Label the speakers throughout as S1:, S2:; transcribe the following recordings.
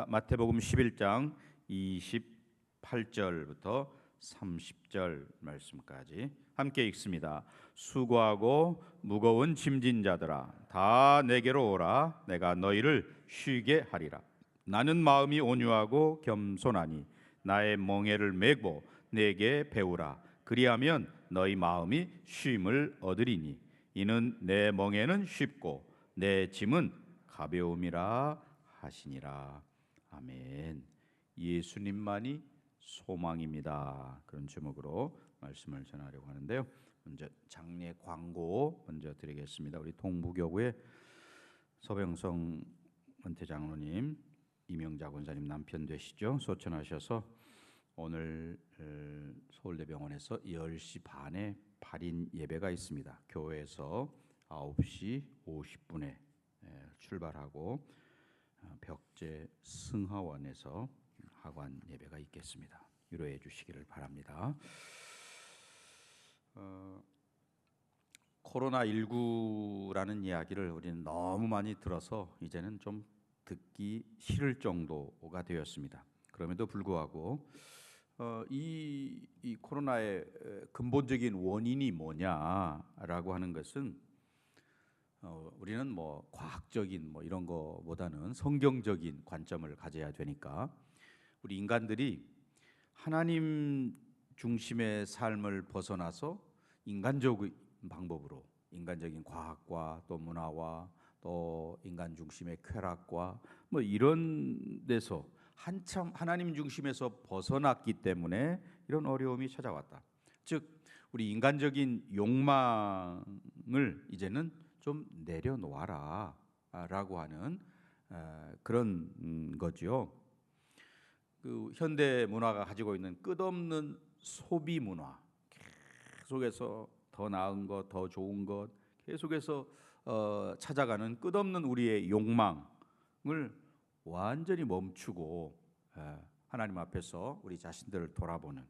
S1: 마태복음 11장 28절부터 30절 말씀까지 함께 읽습니다. 수고하고 무거운 짐진 자들아 다 내게로 오라. 내가 너희를 쉬게 하리라. 나는 마음이 온유하고 겸손하니 나의 멍에를 메고 내게 배우라. 그리하면 너희 마음이 쉼을 얻으리니 이는 내 멍에는 쉽고 내 짐은 가벼움이라 하시니라. 아멘. 예수님만이 소망입니다. 그런 제목으로 말씀을 전하려고 하는데요. 먼저 장례 광고 먼저 드리겠습니다. 우리 동부교구의 서병성 은퇴 장로님, 이명자 권사님 남편 되시죠? 소천하셔서 오늘 서울대병원에서 10시 반에 발인 예배가 있습니다. 교회에서 9시 50분에 출발하고 벽제 승하원에서 하관 예배가 있겠습니다. 위로해 주시기를 바랍니다. 코로나19라는 이야기를 우리는 너무 많이 들어서 이제는 좀 듣기 싫을 정도가 되었습니다. 그럼에도 불구하고 이 코로나의 근본적인 원인이 뭐냐라고 하는 것은 우리는 뭐 과학적인 뭐 이런 거보다는 성경적인 관점을 가져야 되니까 우리 인간들이 하나님 중심의 삶을 벗어나서 인간적인 방법으로 인간적인 과학과 또 문화와 또 인간 중심의 쾌락과 뭐 이런 데서 한참 하나님 중심에서 벗어났기 때문에 이런 어려움이 찾아왔다. 즉 우리 인간적인 욕망을 이제는 좀 내려놓아라 라고 하는 그런 거죠. 그 현대 문화가 가지고 있는 끝없는 소비 문화, 계속해서 더 나은 것, 더 좋은 것, 계속해서 찾아가는 끝없는 우리의 욕망을 완전히 멈추고 하나님 앞에서 우리 자신들을 돌아보는,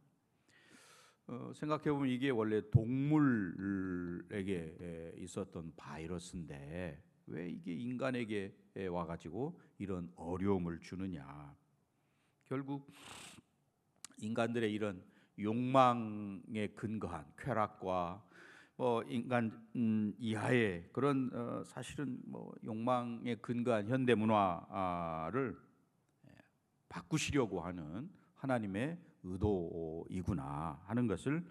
S1: 생각해보면 이게 원래 동물에게 있었던 바이러스인데 왜 이게 인간에게 와가지고 이런 어려움을 주느냐. 결국 인간들의 이런 욕망에 근거한 쾌락과 인간 이하의 그런 사실은 욕망에 근거한 현대 문화를 바꾸시려고 하는 하나님의 의도이구나 하는 것을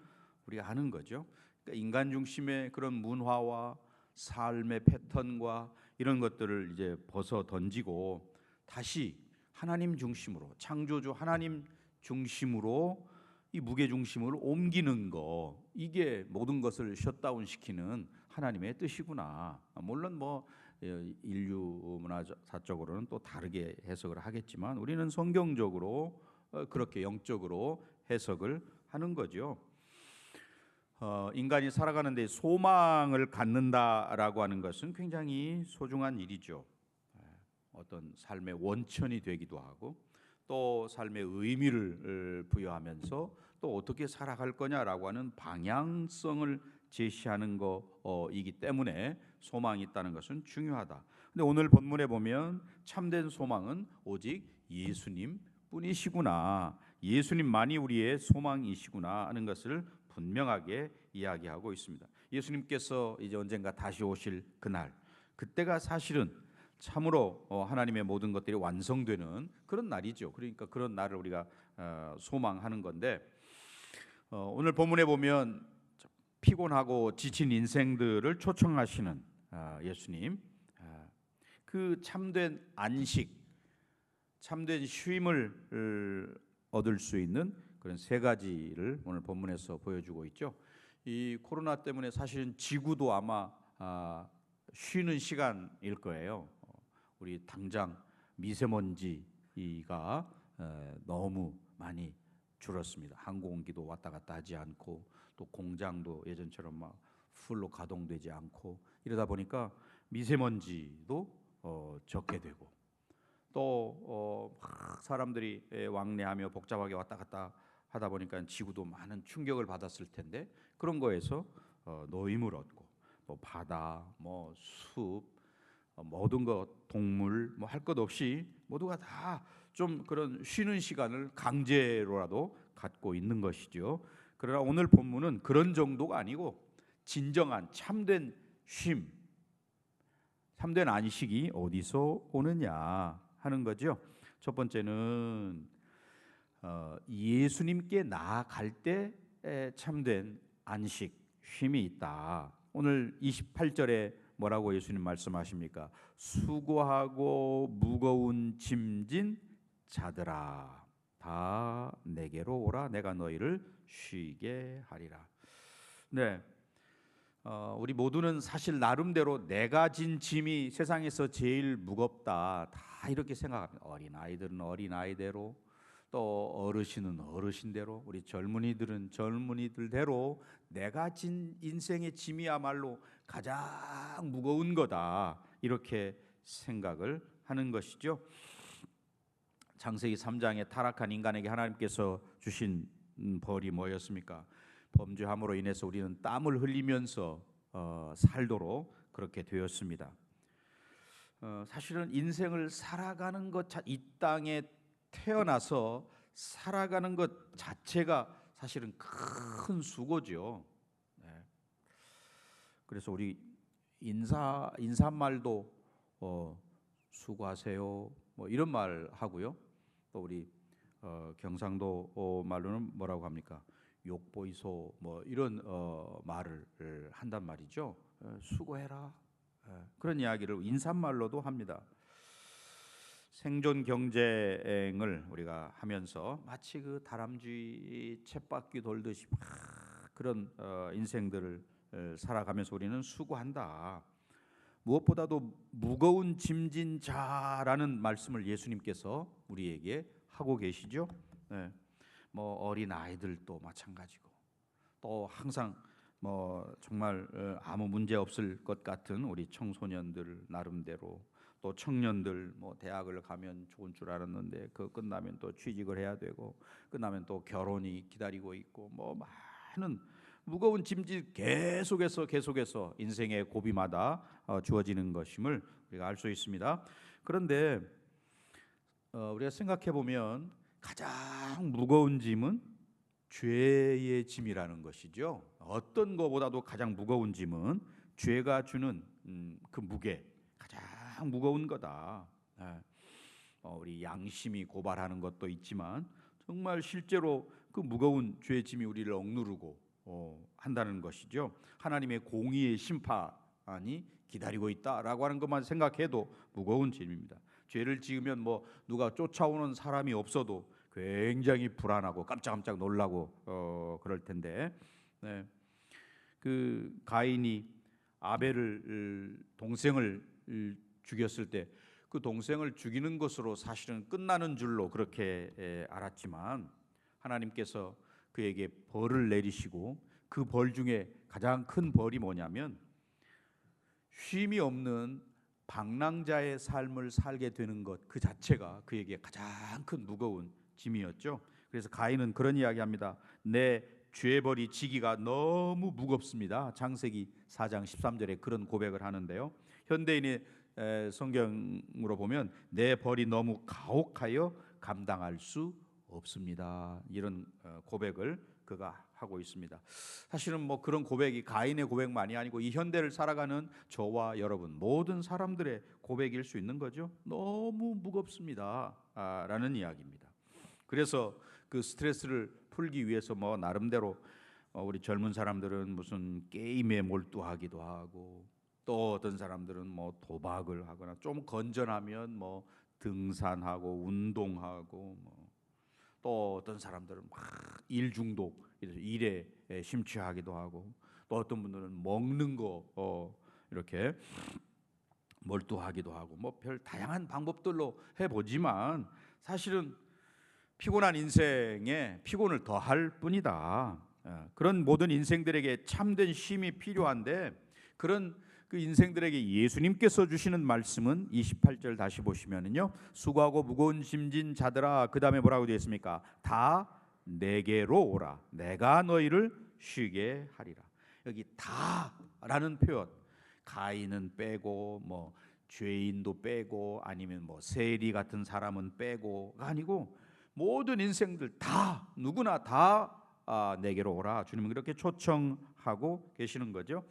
S1: 우리가 아는 거죠. 그러니까 인간 중심의 그런 문화와 삶의 패턴과 이런 것들을 이제 벗어 던지고 다시 하나님 중심으로, 창조주 하나님 중심으로 이 무게 중심을 옮기는 거, 이게 모든 것을 셧다운 시키는 하나님의 뜻이구나. 물론 인류 문화사적으로는 또 다르게 해석을 하겠지만 우리는 성경적으로 그렇게 영적으로 해석을 하는 거죠. 인간이 살아가는 데 소망을 갖는다라고 하는 것은 굉장히 소중한 일이죠. 어떤 삶의 원천이 되기도 하고 또 삶의 의미를 부여하면서 또 어떻게 살아갈 거냐라고 하는 방향성을 제시하는 거이기 때문에 소망이 있다는 것은 중요하다. 근데 오늘 본문에 보면 참된 소망은 오직 예수님 뿐이시구나, 예수님만이 우리의 소망이시구나 하는 것을 분명하게 이야기하고 있습니다. 예수님께서 이제 언젠가 다시 오실 그날, 그때가 사실은 참으로 하나님의 모든 것들이 완성되는 그런 날이죠. 그러니까 그런 날을 우리가 소망하는 건데, 오늘 본문에 보면 피곤하고 지친 인생들을 초청하시는 예수님, 그 참된 안식, 참된 쉼을 얻을 수 있는 그런 세 가지를 오늘 본문에서 보여주고 있죠. 이 코로나 때문에 사실은 지구도 아마 쉬는 시간일 거예요. 우리 당장 미세먼지가 너무 많이 줄었습니다. 항공기도 왔다 갔다 하지 않고 또 공장도 예전처럼 막 풀로 가동되지 않고 이러다 보니까 미세먼지도 적게 되고 또 사람들이 왕래하며 복잡하게 왔다 갔다 하다 보니까 지구도 많은 충격을 받았을 텐데 그런 거에서 노임을 얻고 바다, 숲, 모든 것, 동물 할 것 없이 모두가 다 좀 그런 쉬는 시간을 강제로라도 갖고 있는 것이죠. 그러나 오늘 본문은 그런 정도가 아니고 진정한 참된 쉼, 참된 안식이 어디서 오느냐 하는 거죠. 첫 번째는 예수님께 나아갈 때 참된 안식, 쉼이 있다. 오늘 28절에 뭐라고 예수님 말씀하십니까? 수고하고 무거운 짐진 자들아 다 내게로 오라 내가 너희를 쉬게 하리라. 네, 우리 모두는 사실 나름대로 내가 진 짐이 세상에서 제일 무겁다 다 이렇게 생각합니다. 어린아이들은 어린아이대로, 또 어르신은 어르신대로, 우리 젊은이들은 젊은이들대로 내가 진 인생의 짐이야말로 가장 무거운 거다 이렇게 생각을 하는 것이죠. 창세기 3장에 타락한 인간에게 하나님께서 주신 벌이 뭐였습니까? 범죄함으로 인해서 우리는 땀을 흘리면서 살도록 그렇게 되었습니다. 사실은 인생을 살아가는 것, 이 땅에 태어나서 살아가는 것 자체가 사실은 큰 수고죠. 네. 그래서 우리 인사말도 수고하세요 뭐 이런 말 하고요. 또 우리 경상도 말로는 뭐라고 합니까? 욕보이소 뭐 이런 말을 한단 말이죠. 수고해라 그런 이야기를 인사말로도 합니다. 생존 경쟁을 우리가 하면서 마치 그 다람쥐 쳇바퀴 돌듯이 막 그런 인생들을 살아가면서 우리는 수고한다. 무엇보다도 무거운 짐진 자라는 말씀을 예수님께서 우리에게 하고 계시죠. 네. 뭐 어린 아이들도 마찬가지고, 또 항상 뭐 정말 아무 문제 없을 것 같은 우리 청소년들 나름대로, 또 청년들 뭐 대학을 가면 좋은 줄 알았는데 그 끝나면 또 취직을 해야 되고, 끝나면 또 결혼이 기다리고 있고, 뭐 많은 무거운 짐짓 계속해서 인생의 고비마다 주어지는 것임을 우리가 알 수 있습니다. 그런데 우리가 생각해 보면 가장 무거운 짐은 죄의 짐이라는 것이죠. 어떤 것보다도 가장 무거운 짐은 죄가 주는 그 무게, 가장 무거운 거다. 우리 양심이 고발하는 것도 있지만 정말 실제로 그 무거운 죄의 짐이 우리를 억누르고 한다는 것이죠. 하나님의 공의의 심판이 기다리고 있다라고 하는 것만 생각해도 무거운 짐입니다. 죄를 지으면 뭐 누가 쫓아오는 사람이 없어도 굉장히 불안하고 깜짝깜짝 놀라고 그럴 텐데, 네. 그 가인이 아벨을 동생을 죽였을 때 그 동생을 죽이는 것으로 사실은 끝나는 줄로 그렇게 알았지만 하나님께서 그에게 벌을 내리시고, 그 벌 중에 가장 큰 벌이 뭐냐면 쉼이 없는 방랑자의 삶을 살게 되는 것 그 자체가 그에게 가장 큰 무거운 짐이었죠. 그래서 가인은 그런 이야기합니다. 내 죄벌이 지기가 너무 무겁습니다. 창세기 4장 13절에 그런 고백을 하는데요. 현대인의 성경으로 보면 내 벌이 너무 가혹하여 감당할 수 없습니다. 이런 고백을 그가 하고 있습니다. 사실은 뭐 그런 고백이 가인의 고백만이 아니고 이 현대를 살아가는 저와 여러분 모든 사람들의 고백일 수 있는 거죠. 너무 무겁습니다 라는 이야기입니다. 그래서 그 스트레스를 풀기 위해서 뭐 나름대로 우리 젊은 사람들은 무슨 게임에 몰두하기도 하고, 또 어떤 사람들은 뭐 도박을 하거나, 좀 건전하면 뭐 등산하고 운동하고, 뭐 또 어떤 사람들은 막 일 중독, 일에 심취하기도 하고, 또 어떤 분들은 먹는 거 이렇게 몰두하기도 하고, 뭐 별 다양한 방법들로 해보지만 사실은 피곤한 인생에 피곤을 더할 뿐이다. 그런 모든 인생들에게 참된 쉼이 필요한데, 그런 그 인생들에게 예수님께서 주시는 말씀은 28절 다시 보시면은요, 수고하고 무거운 짐진 자들아, 그 다음에 뭐라고 되어 있습니까? 다 내게로 오라 내가 너희를 쉬게 하리라. 여기 다라는 표현, 가인은 빼고 뭐 죄인도 빼고 아니면 뭐 세리 같은 사람은 빼고가 아니고 모든 인생들 다 누구나 다 내게로 오라. 주님은 그렇게 초청하고 계시는 거죠.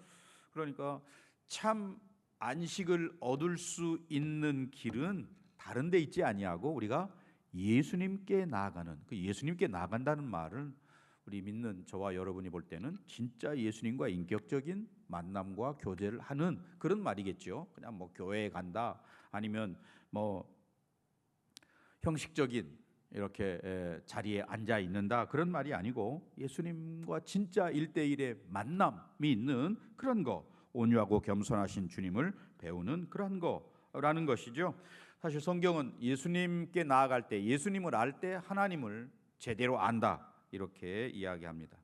S1: 그러니까 참 안식을 얻을 수 있는 길은 다른 데 있지 아니하고 우리가 예수님께 나아가는, 그 예수님께 나아간다는 말은 우리 믿는 저와 여러분이 볼 때는 진짜 예수님과 인격적인 만남과 교제를 하는 그런 말이겠죠. 그냥 뭐 교회에 간다 아니면 뭐 형식적인 이렇게 자리에 앉아 있는다 그런 말이 아니고 예수님과 진짜 1대1의 만남이 있는 그런 거, 온유하고 겸손하신 주님을 배우는 그런 거라는 것이죠. 사실 성경은 예수님께 나아갈 때, 예수님을 알 때 하나님을 제대로 안다 이렇게 이야기합니다.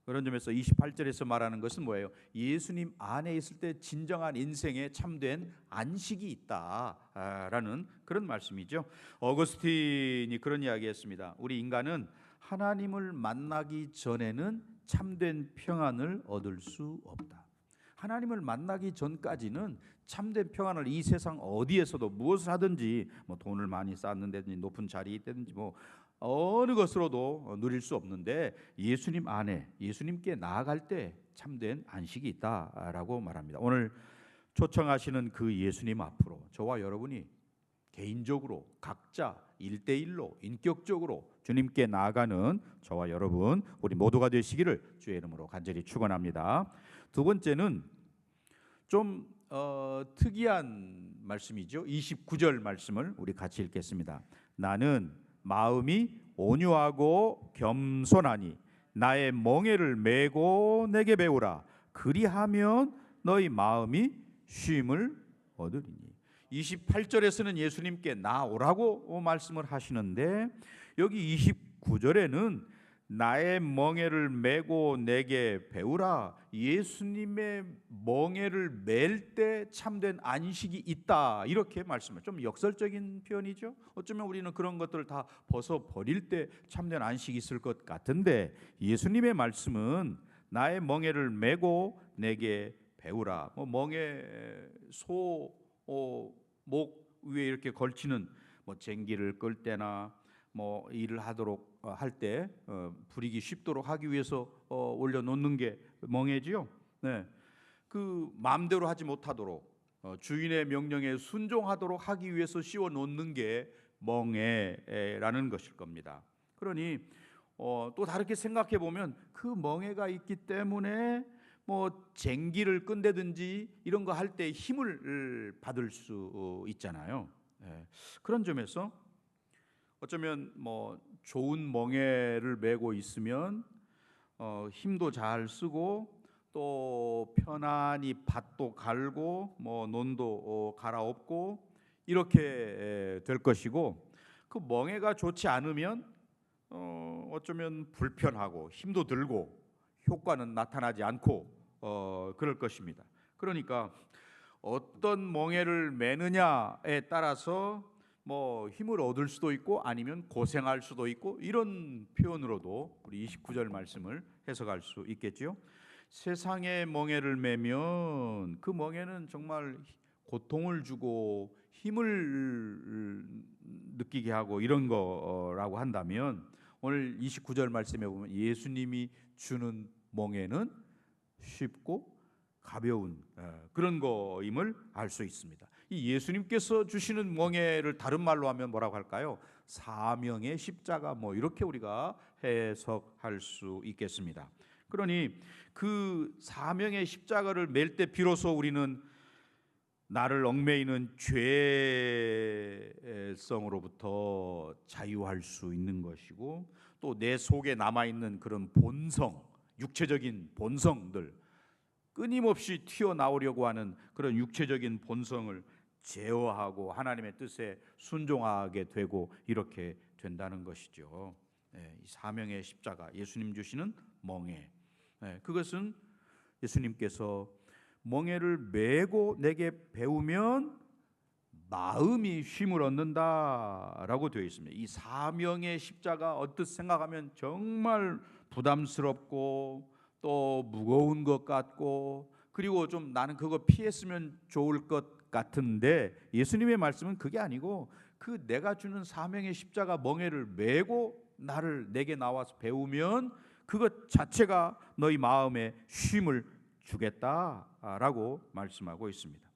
S1: 그런 점에서 28절에서 말하는 것은 뭐예요? 예수님 안에 있을 때 진정한 인생에 참된 안식이 있다라는 그런 말씀이죠. 어거스틴이 그런 이야기했습니다. 우리 인간은 하나님을 만나기 전에는 참된 평안을 얻을 수 없다. 하나님을 만나기 전까지는 참된 평안을 이 세상 어디에서도 무엇을 하든지 뭐 돈을 많이 쌓는다든지 높은 자리에 있든지 뭐 어느 것으로도 누릴 수 없는데 예수님 안에 예수님께 나아갈 때 참된 안식이 있다라고 말합니다. 오늘 초청하시는 그 예수님 앞으로 저와 여러분이 개인적으로 각자 1대1로 인격적으로 주님께 나아가는 저와 여러분 우리 모두가 되시기를 주의 이름으로 간절히 축원합니다. 두 번째는 좀 특이한 말씀이죠. 29절 말씀을 우리 같이 읽겠습니다. 나는 마음이 온유하고 겸손하니 나의 멍에를 메고 내게 배우라. 그리하면 너희 마음이 쉼을 얻으리니. 28절에서는 예수님께 나오라고 말씀을 하시는데 여기 29절에는 나의 멍에를 메고 내게 배우라. 예수님의 멍에를 맬 때 참된 안식이 있다 이렇게 말씀을, 좀 역설적인 표현이죠. 어쩌면 우리는 그런 것들을 다 벗어버릴 때 참된 안식이 있을 것 같은데 예수님의 말씀은 나의 멍에를 메고 내게 배우라. 멍에 목 위에 이렇게 걸치는 뭐 쟁기를 끌 때나 뭐 일을 하도록 할 때 부리기 쉽도록 하기 위해서 올려놓는 게 멍에지요. 네, 그 마음대로 하지 못하도록 주인의 명령에 순종하도록 하기 위해서 씌워 놓는 게 멍에라는 것일 겁니다. 그러니 또 다르게 생각해 보면 그 멍에가 있기 때문에 뭐 쟁기를 끈다든지 이런 거 할 때 힘을 받을 수 있잖아요. 네, 그런 점에서 어쩌면 뭐 좋은 멍에를 메고 있으면 힘도 잘 쓰고 또 편안히 밭도 갈고 뭐 논도 갈아엎고 이렇게 될 것이고, 그 멍에가 좋지 않으면 어쩌면 불편하고 힘도 들고 효과는 나타나지 않고 그럴 것입니다. 그러니까 어떤 멍에를 메느냐에 따라서 뭐 힘을 얻을 수도 있고 아니면 고생할 수도 있고 이런 표현으로도 우리 29절 말씀을 해석할 수 있겠지요. 세상의 멍에를 메면 그 멍에는 정말 고통을 주고 힘을 느끼게 하고 이런 거라고 한다면 오늘 29절 말씀에 보면 예수님이 주는 멍에는 쉽고 가벼운 그런 거임을 알 수 있습니다. 이 예수님께서 주시는 멍에를 다른 말로 하면 뭐라고 할까요? 사명의 십자가 뭐 이렇게 우리가 해석할 수 있겠습니다. 그러니 그 사명의 십자가를 맬 때 비로소 우리는 나를 얽매이는 죄성으로부터 자유할 수 있는 것이고 또 내 속에 남아있는 그런 본성, 육체적인 본성들, 끊임없이 튀어나오려고 하는 그런 육체적인 본성을 제어하고 하나님의 뜻에 순종하게 되고 이렇게 된다는 것이죠. 이 사명의 십자가, 예수님 주시는 멍에, 그것은 예수님께서 멍에를 메고 내게 배우면 마음이 쉼을 얻는다라고 되어 있습니다. 이 사명의 십자가 언뜻 생각하면 정말 부담스럽고 또 무거운 것 같고 그리고 좀 나는 그거 피했으면 좋을 것 것 같은데 예수님의 말씀은 그게 아니고 그 내가 주는 사명의 십자가 멍에를 메고 내게 나와서 배우면 그것 자체가 너희 마음에 쉼을 주겠다라고 말씀하고 있습니다.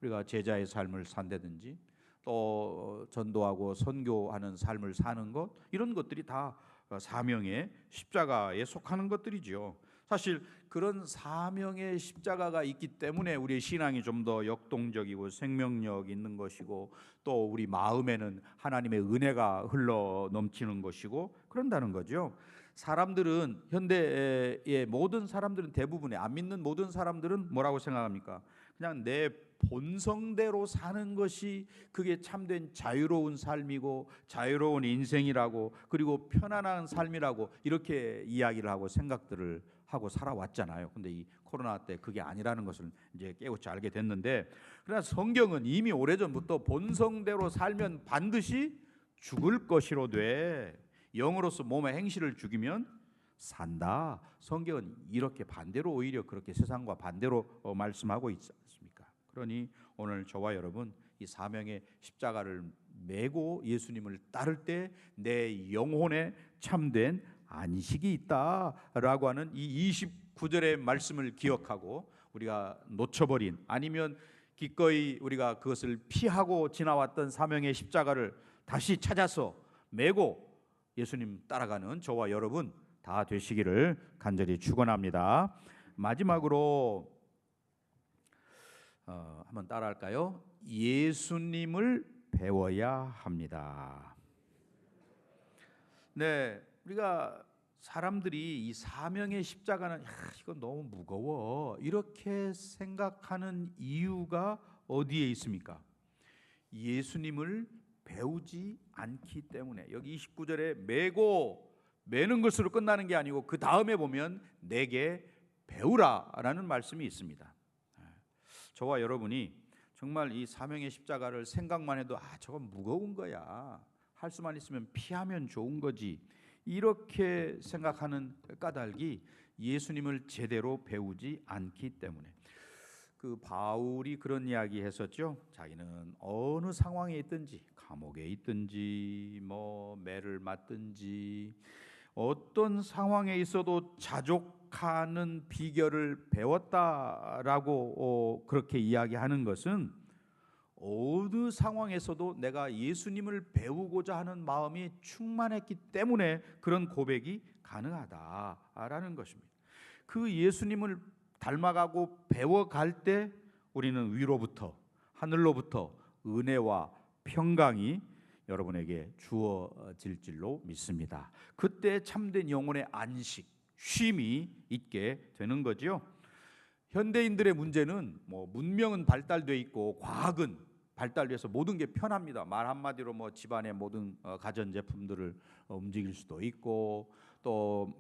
S1: 우리가 제자의 삶을 산다든지 또 전도하고 선교하는 삶을 사는 것, 이런 것들이 다 사명의 십자가에 속하는 것들이지요. 사실 그런 사명의 십자가가 있기 때문에 우리의 신앙이 좀 더 역동적이고 생명력 있는 것이고, 또 우리 마음에는 하나님의 은혜가 흘러 넘치는 것이고 그런다는 거죠. 사람들은, 현대의 모든 사람들은, 대부분의 안 믿는 모든 사람들은 뭐라고 생각합니까? 그냥 내 본성대로 사는 것이 그게 참된 자유로운 삶이고 자유로운 인생이라고, 그리고 편안한 삶이라고 이렇게 이야기를 하고 생각들을 하고 살아왔잖아요. 근데 이 코로나 때 그게 아니라는 것을 이제 깨우쳐 알게 됐는데, 그러나 성경은 이미 오래전부터 본성대로 살면 반드시 죽을 것이로되 영으로서 몸의 행실을 죽이면 산다. 성경은 이렇게 반대로, 오히려 그렇게 세상과 반대로 말씀하고 있지 않습니까? 그러니 오늘 저와 여러분 이 사명의 십자가를 메고 예수님을 따를 때 내 영혼에 참된 안식이 있다라고 하는 이 29절의 말씀을 기억하고, 우리가 놓쳐버린, 아니면 기꺼이 우리가 그것을 피하고 지나왔던 사명의 십자가를 다시 찾아서 메고 예수님 따라가는 저와 여러분 다 되시기를 간절히 축원합니다. 마지막으로 한번 따라할까요? 예수님을 배워야 합니다. 네, 우리가 사람들이 이 사명의 십자가는 이건 너무 무거워 이렇게 생각하는 이유가 어디에 있습니까? 예수님을 배우지 않기 때문에. 여기 29절에 메는 것으로 끝나는 게 아니고 그 다음에 보면 내게 배우라라는 말씀이 있습니다. 저와 여러분이 정말 이 사명의 십자가를 생각만 해도 저건 무거운 거야, 할 수만 있으면 피하면 좋은 거지, 이렇게 생각하는 까닭이 예수님을 제대로 배우지 않기 때문에. 그 바울이 그런 이야기 했었죠. 자기는 어느 상황에 있든지, 감옥에 있든지 뭐 매를 맞든지 어떤 상황에 있어도 자족하는 비결을 배웠다라고 그렇게 이야기하는 것은, 어느 상황에서도 내가 예수님을 배우고자 하는 마음이 충만했기 때문에 그런 고백이 가능하다라는 것입니다. 그 예수님을 닮아가고 배워갈 때 우리는 위로부터, 하늘로부터 은혜와 평강이 여러분에게 주어질 줄로 믿습니다. 그때 참된 영혼의 안식, 쉼이 있게 되는 거죠. 현대인들의 문제는 문명은 발달돼 있고 과학은 발달돼서 모든 게 편합니다. 말 한마디로 집안의 모든 가전제품들을 움직일 수도 있고, 또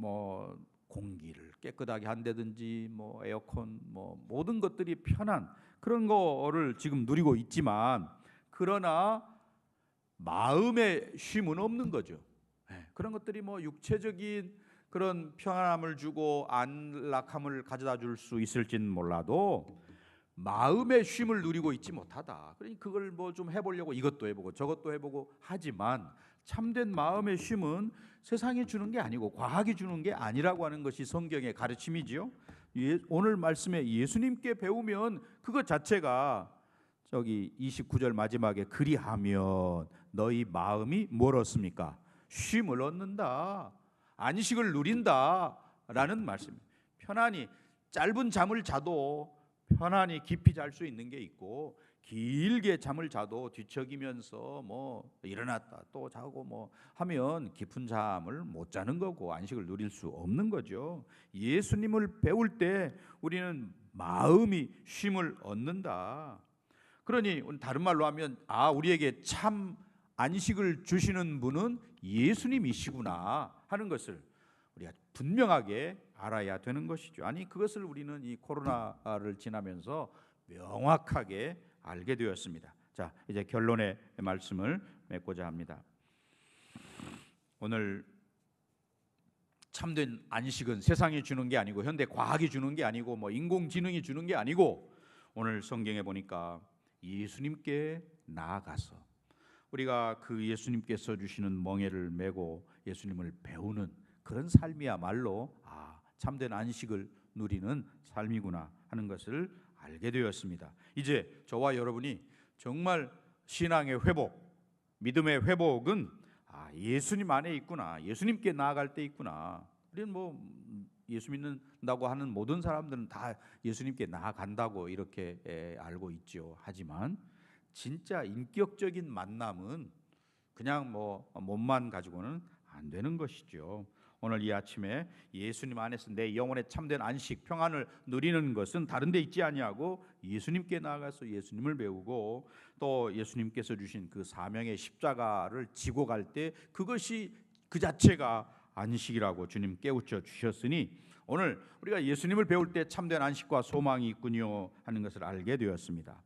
S1: 공기를 깨끗하게 한다든지 에어컨 모든 것들이 편한 그런 거를 지금 누리고 있지만, 그러나 마음의 쉼은 없는 거죠. 그런 것들이 육체적인 그런 평안함을 주고 안락함을 가져다 줄 수 있을지는 몰라도 마음의 쉼을 누리고 있지 못하다. 그러니 그걸 좀 해보려고 이것도 해보고 저것도 해보고 하지만, 참된 마음의 쉼은 세상이 주는 게 아니고 과학이 주는 게 아니라고 하는 것이 성경의 가르침이지요. 오늘 말씀에 예수님께 배우면 그것 자체가 저기 29절 마지막에 그리하면 너희 마음이 뭘 얻습니까? 쉼을 얻는다, 안식을 누린다라는 말씀입니다. 편안히 짧은 잠을 자도 편안히 깊이 잘 수 있는 게 있고, 길게 잠을 자도 뒤척이면서 일어났다 또 자고 하면 깊은 잠을 못 자는 거고 안식을 누릴 수 없는 거죠. 예수님을 배울 때 우리는 마음이 쉼을 얻는다. 그러니 다른 말로 하면 우리에게 참 안식을 주시는 분은 예수님이시구나 하는 것을 우리가 분명하게 알아야 되는 것이죠. 그것을 우리는 이 코로나를 지나면서 명확하게 알게 되었습니다. 자, 이제 결론의 말씀을 맺고자 합니다. 오늘 참된 안식은 세상이 주는 게 아니고, 현대 과학이 주는 게 아니고, 인공지능이 주는 게 아니고, 오늘 성경에 보니까 예수님께 나아가서 우리가 그 예수님께서 주시는 멍에를 메고 예수님을 배우는 그런 삶이야말로 참된 안식을 누리는 삶이구나 하는 것을 알게 되었습니다. 이제 저와 여러분이 정말 신앙의 회복, 믿음의 회복은 예수님 안에 있구나, 예수님께 나아갈 때 있구나. 우리는 예수 믿는다고 하는 모든 사람들은 다 예수님께 나아간다고 이렇게 알고 있죠. 하지만 진짜 인격적인 만남은 그냥 몸만 가지고는 안 되는 것이죠. 오늘 이 아침에 예수님 안에서 내 영혼의 참된 안식, 평안을 누리는 것은 다른 데 있지 아니하고 예수님께 나아가서 예수님을 배우고 또 예수님께서 주신 그 사명의 십자가를 지고 갈 때 그것이 그 자체가 안식이라고 주님 깨우쳐 주셨으니 오늘 우리가 예수님을 배울 때 참된 안식과 소망이 있군요 하는 것을 알게 되었습니다.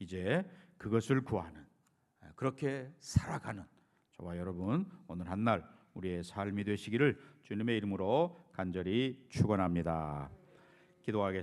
S1: 이제 그것을 구하는, 그렇게 살아가는 저와 여러분 오늘 한날 우리의 삶이 되시기를 주님의 이름으로 간절히 축원합니다. 기도하겠습니다.